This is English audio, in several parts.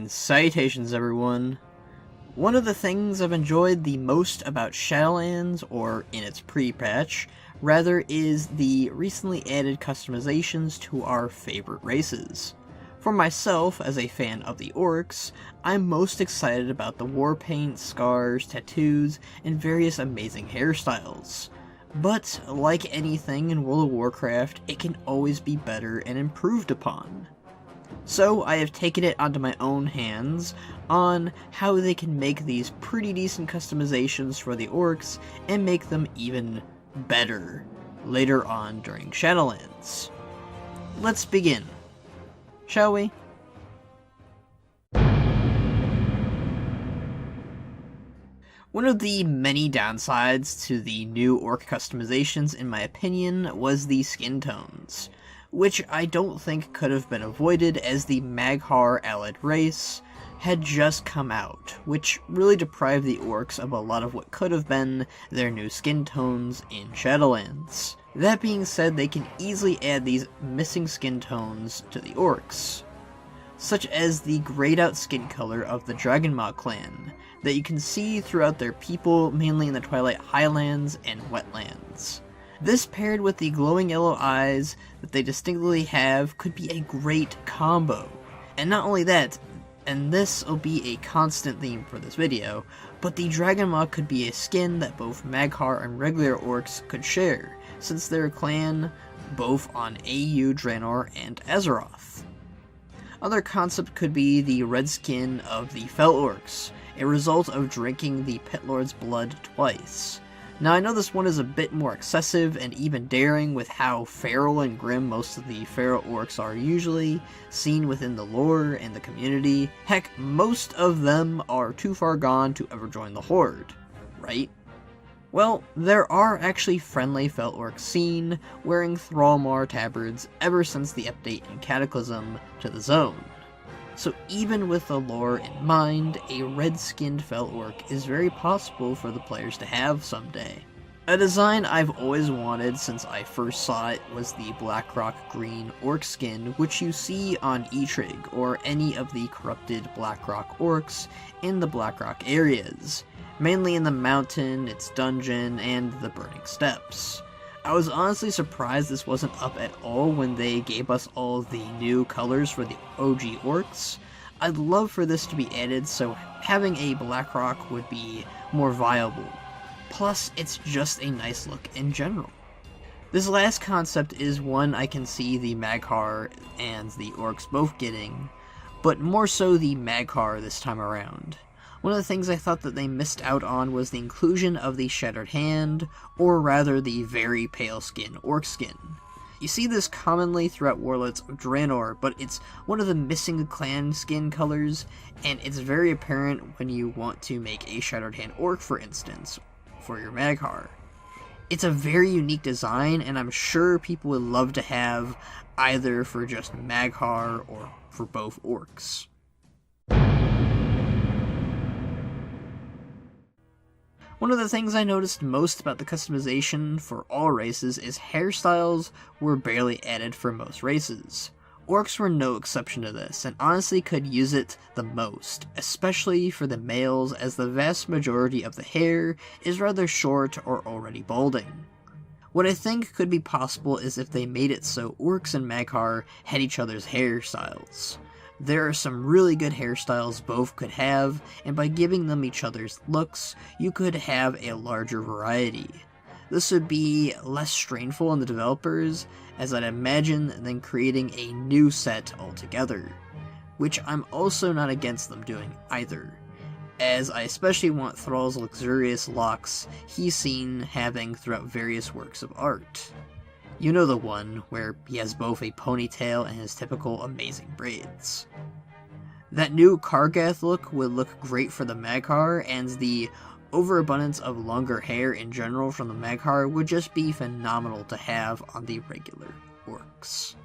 And salutations everyone. One of the things I've enjoyed the most about Shadowlands, or in its pre-patch, rather, is the recently added customizations to our favorite races. For myself, as a fan of the Orcs, I'm most excited about the Warpaints, scars, tattoos, and various amazing hairstyles. But, like anything in World of Warcraft, it can always be better and improved upon. So I have taken it onto my own hands on how they can make these pretty decent customizations for the Orcs and make them even better later on during Shadowlands. Let's begin, shall we? One of the many downsides to the new Orc customizations, in my opinion, was the skin tones, which I don't think could have been avoided as the Mag'har allied race had just come out, which really deprived the Orcs of a lot of what could have been their new skin tones in Shadowlands. That being said, they can easily add these missing skin tones to the Orcs, such as the grayed out skin color of the Dragonmaw clan, that you can see throughout their people, mainly in the Twilight Highlands and Wetlands. This paired with the glowing yellow eyes that they distinctly have could be a great combo. And not only that, and this will be a constant theme for this video, but the Dragonmaw could be a skin that both Mag'har and regular Orcs could share, since they're a clan both on AU, Draenor, and Azeroth. Other concept could be the red skin of the Fel Orcs, a result of drinking the Pit Lord's blood twice. Now I know this one is a bit more excessive and even daring with how feral and grim most of the feral orcs are usually seen within the lore and the community. Heck, most of them are too far gone to ever join the Horde, right? Well, there are actually friendly fel orcs seen wearing Thrallmar tabards ever since the update in Cataclysm to the zone. So even with the lore in mind, a red-skinned fel orc is very possible for the players to have someday. A design I've always wanted since I first saw it was the Blackrock green orc skin, which you see on Eitrig or any of the corrupted Blackrock orcs in the Blackrock areas, mainly in the mountain, its dungeon, and the Burning Steppes. I was honestly surprised this wasn't up at all when they gave us all the new colors for the OG Orcs. I'd love for this to be added, so having a Blackrock would be more viable. Plus, it's just a nice look in general. This last concept is one I can see the Mag'har and the Orcs both getting, but more so the Mag'har this time around. One of the things I thought that they missed out on was the inclusion of the Shattered Hand, or rather the very pale skin Orc skin. You see this commonly throughout Warlords of Draenor, but it's one of the missing clan skin colors, and it's very apparent when you want to make a Shattered Hand Orc, for instance, for your Mag'har. It's a very unique design, and I'm sure people would love to have either for just Mag'har or for both Orcs. One of the things I noticed most about the customization for all races is hairstyles were barely added for most races. Orcs were no exception to this, and honestly could use it the most, especially for the males, as the vast majority of the hair is rather short or already balding. What I think could be possible is if they made it so Orcs and Mag'har had each other's hairstyles. There are some really good hairstyles both could have, and by giving them each other's looks, you could have a larger variety. This would be less strainful on the developers, as I'd imagine, than creating a new set altogether, which I'm also not against them doing either, as I especially want Thrall's luxurious locks he's seen having throughout various works of art. You know the one where he has both a ponytail and his typical amazing braids. That new Kargath look would look great for the Mag'har, and the overabundance of longer hair in general from the Mag'har would just be phenomenal to have on the regular Orcs.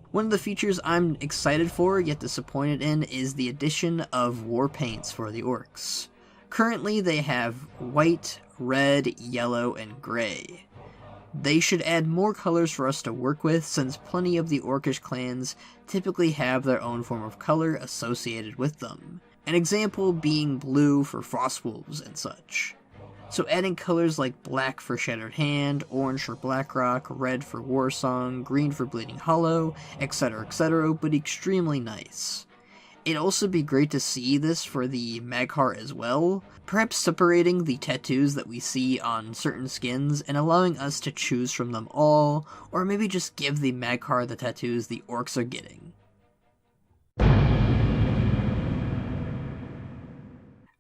One of the features I'm excited for, yet disappointed in, is the addition of Warpaints for the Orcs. Currently they have white, red, yellow, and gray. They should add more colors for us to work with, since plenty of the Orcish clans typically have their own form of color associated with them. An example being blue for Frostwolves and such. So adding colors like black for Shattered Hand, orange for Blackrock, red for Warsong, green for Bleeding Hollow, etc. would be extremely nice. It'd also be great to see this for the Mag'har as well, perhaps separating the tattoos that we see on certain skins and allowing us to choose from them all, or maybe just give the Mag'har the tattoos the Orcs are getting.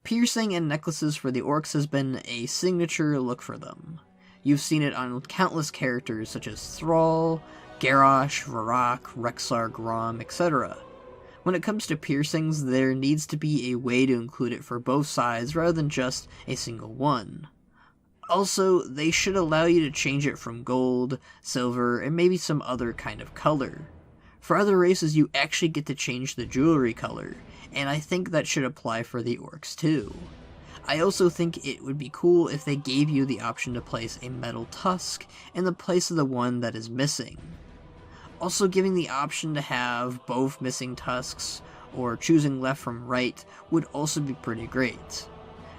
Piercing and necklaces for the Orcs has been a signature look for them. You've seen it on countless characters such as Thrall, Garrosh, Varrock, Rexxar, Grom, etc. When it comes to piercings, there needs to be a way to include it for both sides rather than just a single one. Also, they should allow you to change it from gold, silver, and maybe some other kind of color. For other races, you actually get to change the jewelry color, and I think that should apply for the Orcs too. I also think it would be cool if they gave you the option to place a metal tusk in the place of the one that is missing. Also, giving the option to have both missing tusks, or choosing left from right, would also be pretty great.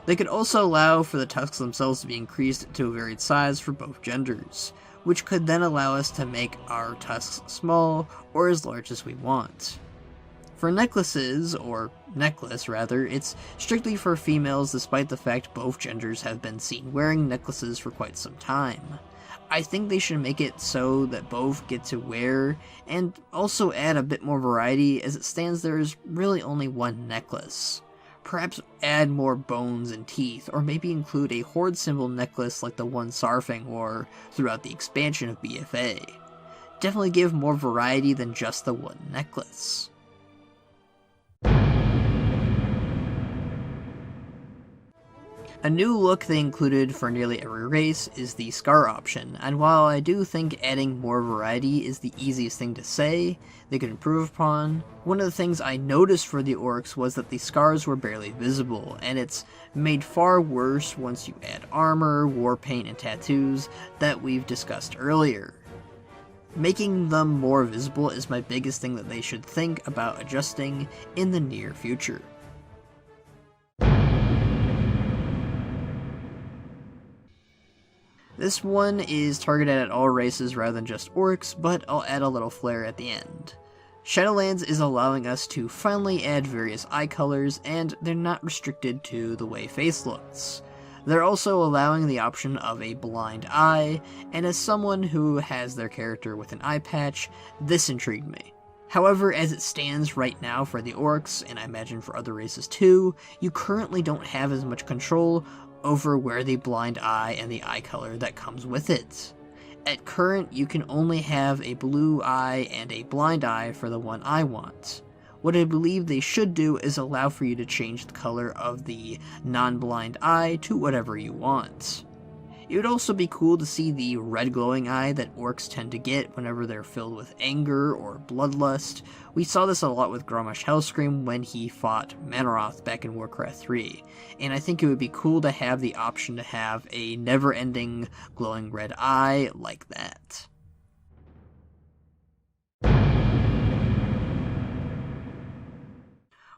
They could also allow for the tusks themselves to be increased to a varied size for both genders, which could then allow us to make our tusks small or as large as we want. For necklaces, or necklace rather, it's strictly for females despite the fact both genders have been seen wearing necklaces for quite some time. I think they should make it so that both get to wear, and also add a bit more variety. As it stands, there is really only one necklace. Perhaps add more bones and teeth, or maybe include a horde symbol necklace like the one Sarfang wore throughout the expansion of BFA. Definitely give more variety than just the one necklace. A new look they included for nearly every race is the scar option, and while I do think adding more variety is the easiest thing to say they could improve upon, one of the things I noticed for the Orcs was that the scars were barely visible, and it's made far worse once you add armor, war paint, and tattoos that we've discussed earlier. Making them more visible is my biggest thing that they should think about adjusting in the near future. This one is targeted at all races rather than just Orcs, but I'll add a little flair at the end. Shadowlands is allowing us to finally add various eye colors, and they're not restricted to the way face looks. They're also allowing the option of a blind eye, and as someone who has their character with an eye patch, this intrigued me. However, as it stands right now for the Orcs, and I imagine for other races too, you currently don't have as much control over where the blind eye and the eye color that comes with it. At current, you can only have a blue eye and a blind eye for the one I want. What I believe they should do is allow for you to change the color of the non-blind eye to whatever you want. It would also be cool to see the red glowing eye that Orcs tend to get whenever they're filled with anger or bloodlust. We saw this a lot with Grommash Hellscream when he fought Manaroth back in Warcraft 3, and I think it would be cool to have the option to have a never-ending glowing red eye like that.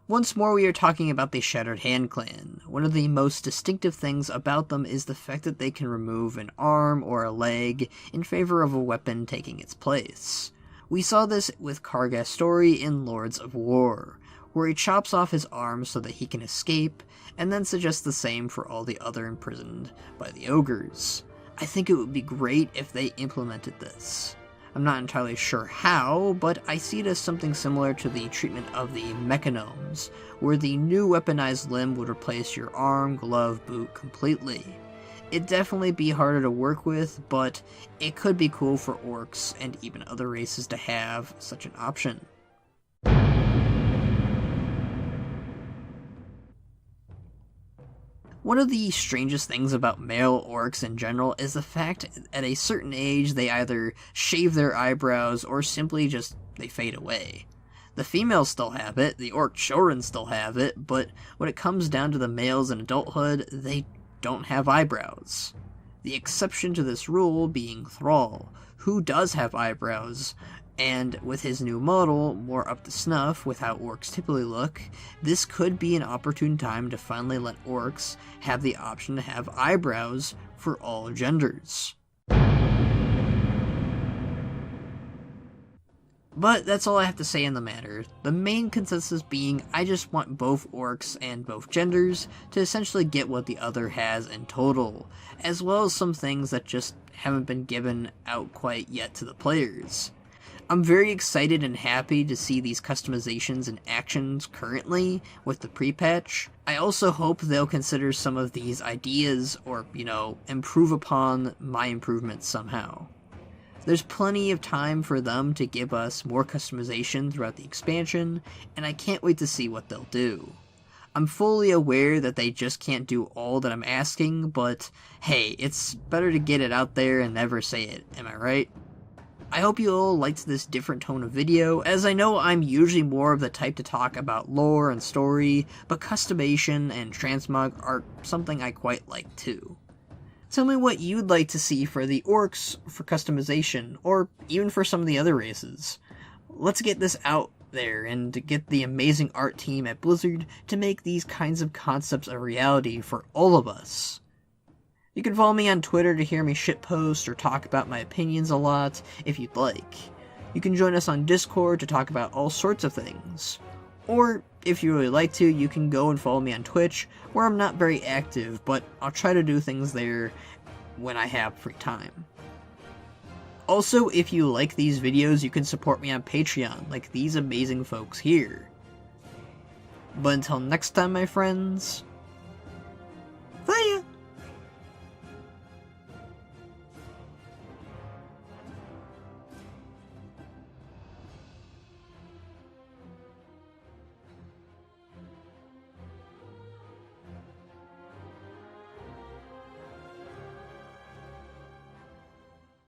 Once more, we are talking about the Shattered Hand clan. One of the most distinctive things about them is the fact that they can remove an arm or a leg in favor of a weapon taking its place. We saw this with Kargas' story in Lords of War, where he chops off his arm so that he can escape, and then suggests the same for all the other imprisoned by the ogres. I think it would be great if they implemented this. I'm not entirely sure how, but I see it as something similar to the treatment of the Mechanomes, where the new weaponized limb would replace your arm, glove, boot completely. It'd definitely be harder to work with, but it could be cool for Orcs and even other races to have such an option. One of the strangest things about male Orcs in general is the fact at a certain age they either shave their eyebrows or simply just they fade away. The females still have it, the Orc children still have it, but when it comes down to the males in adulthood, they don't have eyebrows. the exception to this rule being Thrall, who does have eyebrows, and with his new model, more up to snuff with how orcs typically look, this could be an opportune time to finally let orcs have the option to have eyebrows for all genders. But that's all I have to say on the matter. The main consensus being I just want both orcs and both genders to essentially get what the other has in total, as well as some things that just haven't been given out quite yet to the players. I'm very excited and happy to see these customizations in actions currently with the pre-patch. I also hope they'll consider some of these ideas or, improve upon my improvements somehow. There's plenty of time for them to give us more customization throughout the expansion, and I can't wait to see what they'll do. I'm fully aware that they just can't do all that I'm asking, but hey, it's better to get it out there and never say it, am I right? I hope you all liked this different tone of video, as I know I'm usually more of the type to talk about lore and story, but customization and transmog are something I quite like too. Tell me what you'd like to see for the orcs for customization, or even for some of the other races. Let's get this out there and to get the amazing art team at Blizzard to make these kinds of concepts a reality for all of us. You can follow me on Twitter to hear me shitpost or talk about my opinions a lot if you'd like. You can join us on Discord to talk about all sorts of things. Or, if you really like to, you can go and follow me on Twitch, where I'm not very active, but I'll try to do things there when I have free time. Also, if you like these videos, you can support me on Patreon, like these amazing folks here. But until next time, my friends,